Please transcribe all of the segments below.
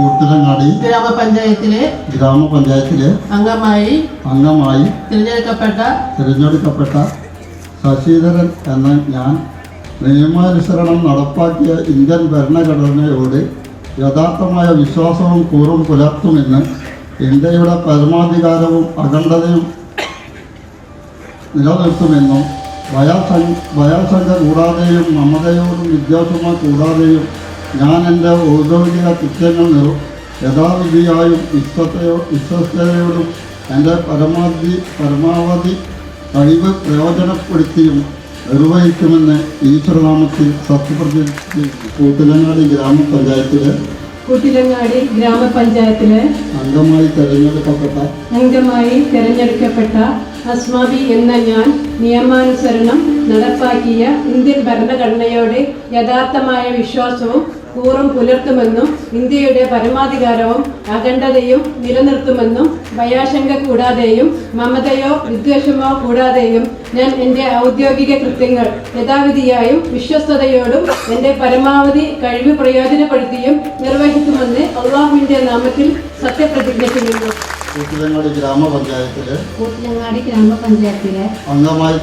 കൂട്ടിലങ്ങാടി ഗ്രാമപഞ്ചായത്തിലെ അംഗമായി തിരഞ്ഞെടുക്കപ്പെട്ട ശശിധരൻ എന്ന ഞാൻ നിയമാനുസരണം നടപ്പാക്കിയ ഇന്ത്യൻ ഭരണഘടനയോട് യഥാർത്ഥമായ വിശ്വാസവും കൂറും പുലർത്തുമെന്ന് ഇന്ത്യയുടെ പരമാധികാരവും അഖണ്ഡതയും നിലനിർത്തുമെന്നും ഭയാശങ്ക കൂടാതെയും മമതയോടും വിദ്വേഷമോ കൂടാതെയും ഞാൻ എൻ്റെ ഔദ്യോഗിക കൃത്യങ്ങൾ യഥാവിധിയായും വിശ്വസ്തയോടും എൻ്റെ പരമാവധി കഴിവ് പ്രയോജനപ്പെടുത്തിയും നിർവഹിക്കുമെന്ന് ഈശ്വരനാമത്തിൽ സത്യപ്രതിജ്ഞ കൂട്ടിലങ്ങാടി ഗ്രാമപഞ്ചായത്തിലെ അംഗമായി തിരഞ്ഞെടുക്കപ്പെട്ട അസ്മാബി എന്ന ഞാൻ നിയമാനുസരണം നടപ്പാക്കിയ ഇന്ത്യൻ ഭരണഘടനയോട് യഥാർത്ഥമായ വിശ്വാസവും കൂറും പുലർത്തുമെന്നും ഇന്ത്യയുടെ പരമാധികാരവും അഖണ്ഡതയും നിലനിർത്തുമെന്നും ഭയാശങ്ക കൂടാതെയും മമതയോ വിദ്വേഷമോ കൂടാതെയും ഞാൻ എൻ്റെ ഔദ്യോഗിക കൃത്യങ്ങൾ യഥാവിധിയായും വിശ്വസ്തയോടും എൻ്റെ പരമാവധി കഴിവ് പ്രയോജനപ്പെടുത്തിയും നിർവഹിക്കുമെന്ന് അള്ളാഹുവിൻ്റെ നാമത്തിൽ സത്യപ്രതിജ്ഞ ചെയ്യുന്നു. കൂട്ടിലങ്ങാടി ഗ്രാമപഞ്ചായത്തിലെ അംഗമായി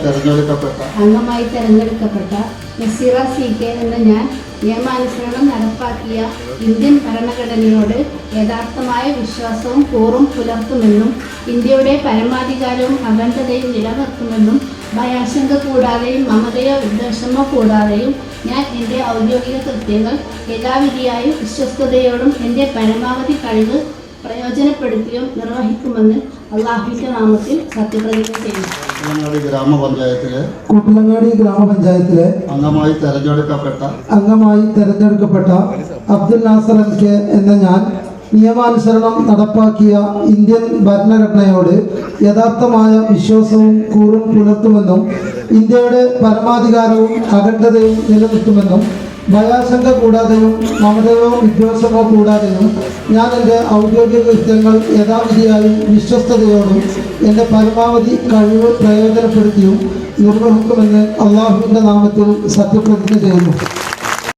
തെരഞ്ഞെടുക്കപ്പെട്ട നസീറ CK എന്ന ഞാൻ നിയമാനുസരണം നടപ്പാക്കിയ ഇന്ത്യൻ ഭരണഘടനയോട് യഥാർത്ഥമായ വിശ്വാസവും കൂറും പുലർത്തുമെന്നും ഇന്ത്യയുടെ പരമാധികാരവും അഖണ്ഡതയും നിലനിർത്തുമെന്നും ഭയാശങ്ക കൂടാതെയും മമതയോ വിദ്വേഷമോ കൂടാതെയും ഞാൻ എൻ്റെ ഔദ്യോഗിക കൃത്യങ്ങൾ യഥാവിധിയായും വിശ്വസ്തയോടും എൻ്റെ പരമാവധി കഴിവ് പ്രയോജനപ്പെടുത്തിയും നിർവഹിക്കുമെന്ന് അള്ളാഹുവിന്റെ നാമത്തിൽ സത്യപ്രതിജ്ഞ ചെയ്യുന്നു. കൂട്ടിലങ്ങാടി ഗ്രാമപഞ്ചായത്തിലെ അംഗമായി തെരഞ്ഞെടുക്കപ്പെട്ട അബ്ദുൽ നാസർ LK എന്ന ഞാൻ നിയമാനുസരണം നടപ്പാക്കിയ ഇന്ത്യൻ ഭരണഘടനയോട് യഥാർത്ഥമായ വിശ്വാസവും കൂറും പുലർത്തുമെന്നും ഇന്ത്യയുടെ പരമാധികാരവും അഖണ്ഡതയും നിലനിർത്തുമെന്നും ഭയാശങ്ക കൂടാതെയും മമതയോ വിദ്വേഷമോ കൂടാതെയും ഞാൻ എൻ്റെ ഔദ്യോഗിക കൃത്യങ്ങൾ യഥാവിധിയായും വിശ്വസ്തയോടും എൻ്റെ പരമാവധി കഴിവ് പ്രയോജനപ്പെടുത്തിയും നിർവഹിക്കുമെന്ന് അള്ളാഹുവിൻ്റെ നാമത്തിൽ സത്യപ്രതിജ്ഞ ചെയ്യുന്നു.